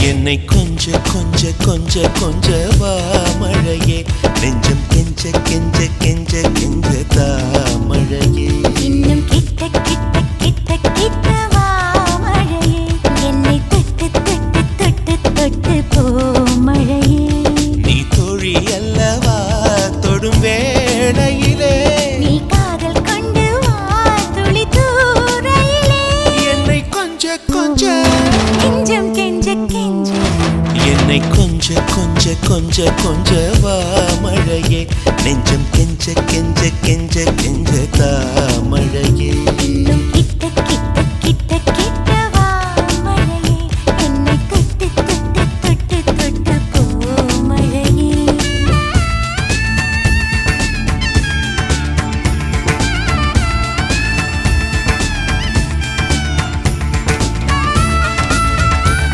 என்னை கொஞ்ச கொஞ்ச கொஞ்ச கொஞ்ச வா மழையே நெஞ்சம் கெஞ்ச கெஞ்ச கெஞ்ச கெஞ்ச தா மழையே இன்னும் கிட்ட கிட்ட கிட்ட கிட்ட வா மழையே என்னை தொட்டு தொட்டு தொட்டு தொட்டு போ மழையே நீ தோழி அல்லவா தொடும் வேளையிலே நீ காதல் கொண்டு வா துளி தூரையிலே என்னை கொஞ்ச கொஞ்ச கெஞ்சம் கெஞ்ச கெஞ்ச என்னை கொஞ்ச கொஞ்ச கொஞ்ச கொஞ்ச வா மழையே நெஞ்சம் கெஞ்ச கெஞ்ச கெஞ்ச கெஞ்ச தா